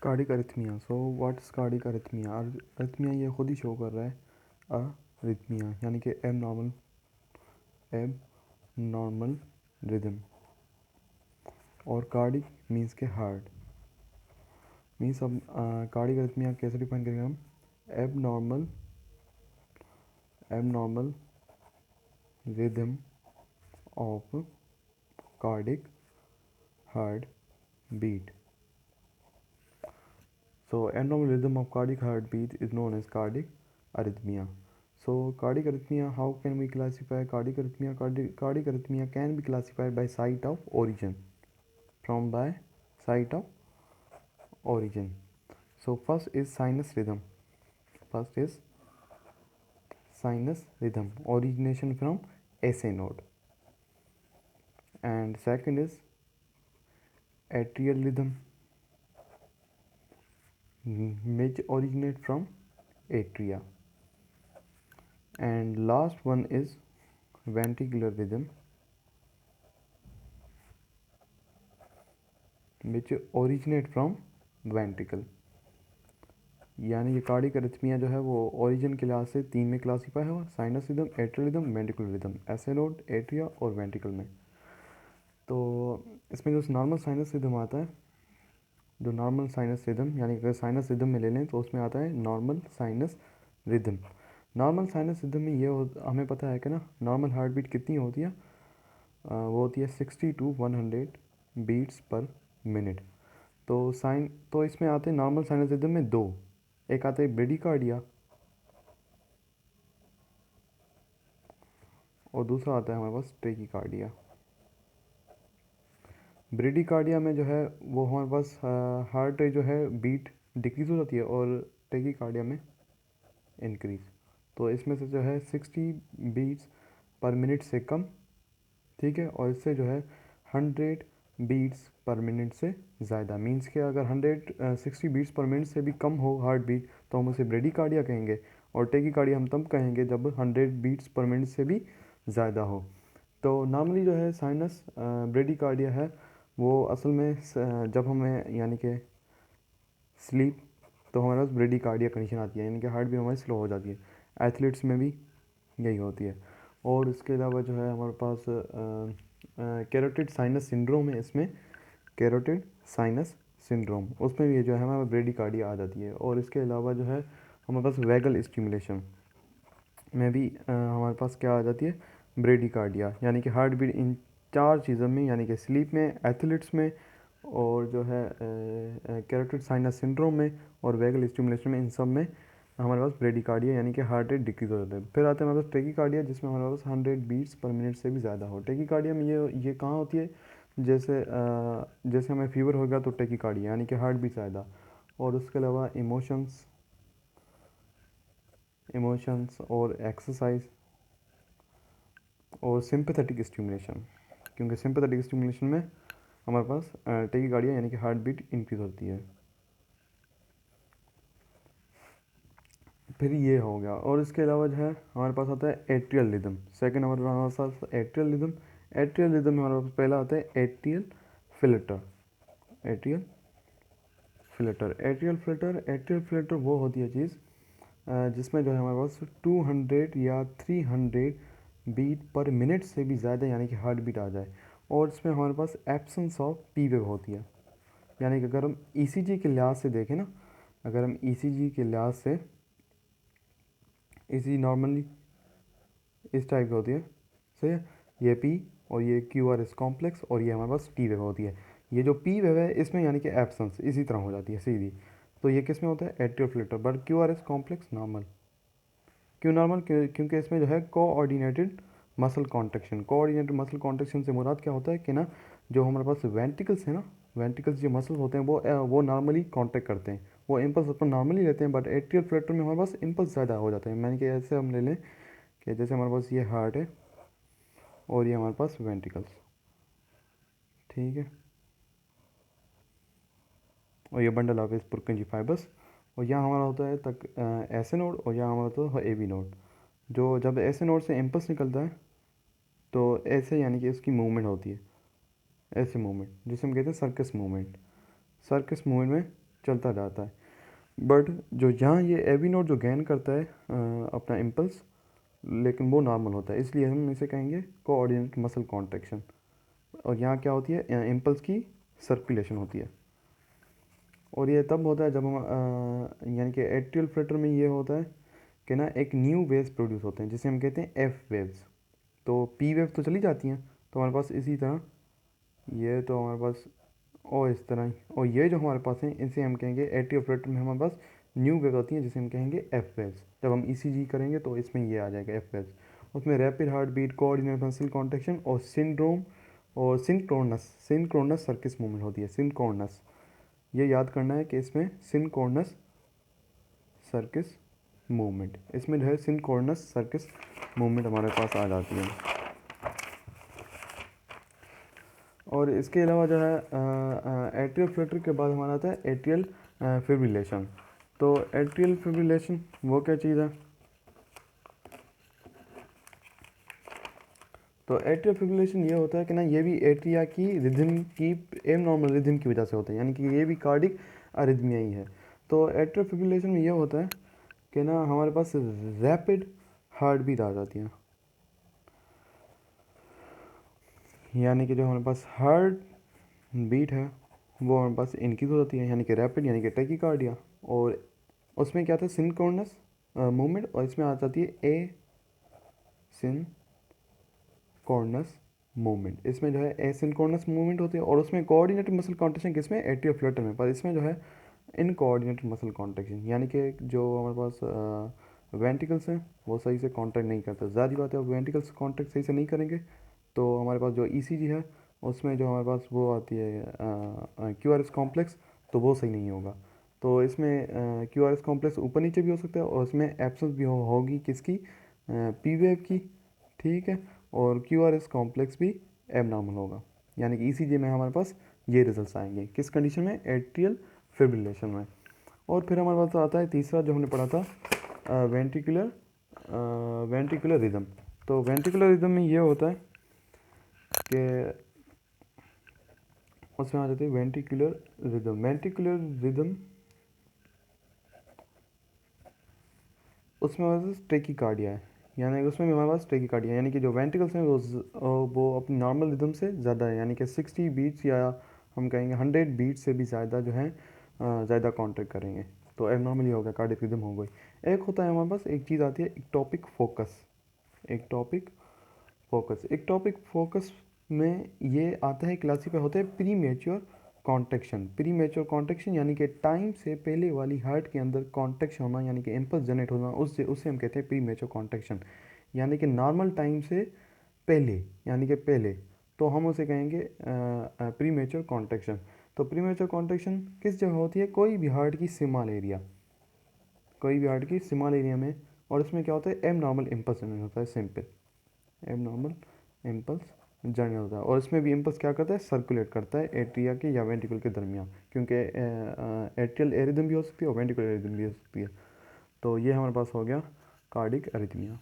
Cardiac arrhythmia. So what is cardiac arrhythmia? Arrhythmia ये खुद ही show कर रहा है अरिथमिया यानी कि एब नॉर्मल रिदम। और कार्डिक मीन्स के हार्ट मीन्स। अब कार्डिक अरिथमिया कैसे डिफाइन करेंगे हम? Abnormal rhythm of cardiac heart beat. So abnormal rhythm of cardiac heartbeat is known as cardiac arrhythmia. So cardiac arrhythmia, how can we classify cardiac arrhythmia? Cardiac arrhythmia can be classified by site of origin. By site of origin. So first is sinus rhythm. Origination from SA node. And second is atrial rhythm, which originate from atria. And last one is ventricular rhythm, which originate from ventricle. यानी ये cardiac arrhythmia जो है वो origin के लिहाज से 3 में classify है: sinus rhythm, atrial rhythm, ventricular rhythm, SA node, atria और वेंट्रिकल में। तो इसमें जो नॉर्मल साइनस रिदम आता है, जो नॉर्मल साइनस रिदम यानी अगर साइनस रिदम में ले लें तो उसमें आता है normal sinus rhythm. Normal sinus rhythm में ये हमें पता है कि ना नॉर्मल हार्ट बीट कितनी होती है, वो होती है 60 to 100 बीट्स पर मिनट। तो इसमें आते हैं नॉर्मल साइनस रिदम में दो, एक आता है ब्रेडिकार्डिया और दूसरा आता है हमारे पास ट्रेकिकार्डिया। ब्रेडिकार्डिया में जो है वो हमारे पास हार्ट रेट जो है बीट डिक्रीज हो जाती है और ट्रेकिकार्डिया में इंक्रीज। तो इसमें से जो है 60 बीट्स पर मिनट से कम, ठीक है, और इससे जो है 100 बीट्स पर मिनट से ज़्यादा। मीन्स कि अगर 160 बीट्स पर मिनट से भी कम हो हार्ट बीट तो हम उसे ब्रेडिकार्डिया कहेंगे, और टेकिकार्डिया हम तब कहेंगे जब 100 बीट्स पर मिनट से भी ज़्यादा हो। तो नॉर्मली जो है साइनस ब्रेडिकार्डिया है वो असल में जब हमें यानी कि स्लीप तो हमारे पास ब्रेडिकार्डिया कंडीशन आती है, यानी कि हार्ट बीट हमारी स्लो हो जाती है। एथलीट्स में भी यही होती है। और इसके अलावा जो है हमारे पास कैरोटिड साइनस सिंड्रोम है। इसमें कैरोटिड साइनस सिंड्रोम उसमें भी जो है हमारे ब्रेडिकार्डिया आ जाती है। और इसके अलावा जो है हमारे पास वैगल स्टिमुलेशन में भी हमारे पास क्या आ जाती है, ब्रेडिकार्डिया। यानी कि हार्ट बीट इन 4 चीज़ों में यानी कि स्लीप में, एथलीट्स में, और जो है कैरोटिड साइनस सिंड्रोम में और वैगल स्टिमुलेशन में, इन सब में हमारे पास ब्रेडिकार्डिया यानी कि हार्ट रेट डिक्रीज हो जाता है। फिर आते हैं हमारे पास टेकिकार्डिया जिसमें हमारे पास 100 बीट्स पर मिनट से भी ज़्यादा हो। टेकिकार्डिया में ये कहाँ होती है, जैसे हमें फीवर होगा तो टेकिकार्डिया यानी कि हार्ट बीट ज़्यादा। और उसके अलावा इमोशंस और एक्सरसाइज और सिंपैथेटिक स्टिमुलेशन, क्योंकि सिंपैथेटिक स्टिमुलेशन में हमारे पास टेकिकार्डिया यानी कि हार्ट बीट इंक्रीज होती है। फिर ये हो गया। और इसके अलावा जो है हमारे पास आता है एट्रियल रिदम। सेकंड हमारे पास एट्रियल रिदम। एट्रियल रिदम में हमारे पास पहला आता है एट्रियल फ्लटर। एट्रियल फ्लटर वो होती है चीज़ जिसमें जो है हमारे पास 200 या 300 बीट पर मिनट से भी ज़्यादा यानी कि हार्ट बीट आ जाए। और इसमें हमारे पास एब्सेंस ऑफ पी वेव होती है। यानी कि अगर हम ईसीजी के लिहाज से देखें ना, अगर हम ईसीजी के लिहाज से, ईसीजी नॉर्मली इस टाइप की होती है, सही है, ये पी और ये क्यू आर एस कॉम्प्लेक्स और ये हमारे पास टी वेव होती है। ये जो पी वेव है इसमें यानी कि एब्सेंस इसी तरह हो जाती है सीधी। तो ये किस में होता है, atrial Flutter. But Q R S complex normal. क्यों नॉर्मल? क्योंकि इसमें जो है coordinated muscle contraction. Coordinated muscle contraction से मुराद क्या होता है कि ना जो हमारे पास वेंट्रिकल्स है ना, वेंट्रिकल्स जो मसल्स होते हैं वो नॉर्मली कॉन्ट्रैक्ट करते हैं, वो इम्पल्स अपन नॉर्मली लेते हैं। बट एट्रियल फ्लटर में हमारे पास इम्पल्स ज़्यादा हो जाते हैं। मैंने कि ऐसे हम ले लें कि जैसे हमारे पास ये हार्ट है और ये हमारे पास वेंट्रिकल्स, ठीक है, और ये बंडल ऑफ पुरकिंजी फाइबर्स, और यहाँ हमारा होता है तक ऐसे नोड और यहाँ हमारा होता है ए बी नोड। जो जब ऐसे नोड से इम्पल्स निकलता है तो ऐसे यानी कि इसकी मूवमेंट होती है, ऐसे मूवमेंट जिसे हम कहते हैं सर्कस मूवमेंट। सर्कस मूवमेंट में चलता जाता है। बट जो यहाँ ये एवी नोड जो गेन करता है अपना इम्पल्स, लेकिन वो नॉर्मल होता है, इसलिए हम इसे कहेंगे कोऑर्डिनेट मसल कॉन्ट्रैक्शन। और यहाँ क्या होती है, इम्पल्स की सर्कुलेशन होती है। और ये तब होता है जब हम यानी कि एट्रियल फ्लटर में ये होता है कि ना एक न्यू वेव्स प्रोड्यूस होते हैं जिसे हम कहते हैं एफ वेव्स। तो पी वेव तो चली जाती हैं, तो हमारे पास इसी तरह ये तो हमारे पास और इस तरह ही, और ये जो हमारे पास है इसे हम कहेंगे एट्रियल फ्लटर में हमारे पास न्यू वेव होती हैं जिसे हम कहेंगे एफ वेव्स। जब हम ईसीजी करेंगे तो इसमें ये आ जाएगा एफ वेव्स। उसमें rapid heart beat, coordinate muscle contraction और सिंड्रोम और सिंक्रोनस सर्किस मूवमेंट होती है। सिंक्रोनस, ये याद करना है कि इसमें सिंक्रोनस सर्किस मूवमेंट, इसमें जो है सिंक्रोनस सर्किस मूवमेंट हमारे पास आ जाती है। और इसके अलावा जो है एट्रियल फ्लटर के बाद हमारा आता है एट्रियल फिब्रिलेशन। तो एट्रियल फिब्रिलेशन वो क्या चीज़ है? तो एट्रियल फिब्रिलेशन ये होता है कि ना ये भी एट्रिया की रिदम की एबनॉर्मल रिदम की वजह से होता है, यानी कि ये भी कार्डिक अरिथमिया ही है। तो एट्रियल फिब्रिलेशन में ये होता है कि ना हमारे पास रैपिड हार्ट बीट आ जाती है, यानी कि जो हमारे पास हार्ट बीट है वो हमारे पास इनक्रीज हो जाती है, यानी कि रैपिड यानी कि टैकीकार्डिया। और उसमें क्या था, सिंक्रोनस मूवमेंट, और इसमें आ जाती है ए सिंक्रोनस मूवमेंट। इसमें जो है ए सिंक्रोनस मूवमेंट होती है, और उसमें कोऑर्डिनेटेड मसल कॉन्ट्रैक्शन किसमें, एट्रियल फ्लटर में, पर इसमें जो है इन कोऑर्डिनेटेड मसल कॉन्ट्रैक्शन, यानी कि जो हमारे पास वेंट्रिकल्स हैं वो सही से कॉन्ट्रैक्ट नहीं करते। ज़्यादा बात है, वेंट्रिकल्स कॉन्ट्रैक्ट सही से नहीं करेंगे तो हमारे पास जो ईसीजी है उसमें जो हमारे पास वो आती है क्यूआरएस कॉम्प्लेक्स, तो वो सही नहीं होगा। तो इसमें क्यूआरएस कॉम्प्लेक्स ऊपर नीचे भी हो सकता है, और उसमें एब्सेंस भी होगी किसकी, पी वेव की, ठीक है। और क्यूआरएस कॉम्प्लेक्स भी एबनॉर्मल होगा, यानी कि ईसीजी में हमारे पास ये रिजल्ट्स आएंगे किस कंडीशन में, एट्रियल फिब्रिलेशन में। और फिर हमारे पास आता है तीसरा जो हमने पढ़ा था वेंट्रिकुलर वेंट्रिकुलर रिदम। तो वेंट्रिकुलर रिदम में ये होता है कि उसमें आ जाती है वेंट्रिकुलर रिदम। वेंट्रिकुलर रिदम उसमें हमारे पास ट्रेकीकार्डिया है, यानी कि उसमें भी हमारे पास ट्रेकीकार्डिया, यानी कि जो वेंट्रिकल्स हैं वो अपनी नॉर्मल रिदम से ज़्यादा है, यानी कि 60 बीट्स या हम कहेंगे 100 बीट से भी ज़्यादा जो है ज़्यादा कॉन्ट्रैक्ट करेंगे, तो एबनॉर्मली हो गया, कार्डियक रिदम हो गई। एक होता है हमारे पास, एक चीज़ आती है इक्टोपिक फोकस। इक्टोपिक फोकस में ये आता है, क्लासीफाई होता है pre mature contraction. Pre mature contraction यानी कि टाइम से पहले वाली हार्ट के अंदर कॉन्ट्रैक्शन होना, यानी कि इम्पल्स जनरेट होना, उससे उससे हम कहते हैं प्री मेच्योर कॉन्ट्रैक्शन, यानी कि नॉर्मल टाइम से पहले, यानी कि पहले, तो हम उसे कहेंगे प्री मेच्योर कॉन्ट्रैक्शन। तो प्री मेच्योर कॉन्ट्रैक्शन किस जगह होती है, कोई भी हार्ट की स्मॉल एरिया, कोई भी हार्ट की स्मॉल एरिया में, और इसमें क्या होता है, एब नॉर्मल इम्पल्स जनरेट होता है, सिंपल एब नॉर्मल इम्पल्स जनरेट होता है। और इसमें भी इम्पल्स क्या करता है, सर्कुलेट करता है एट्रिया के या वेंट्रिकल के दरमियान, क्योंकि एट्रियल एरिदम भी हो सकती है और वेंट्रिकुलर एरिदम भी हो सकती है। तो ये हमारे पास हो गया कार्डिक एरिथमिया।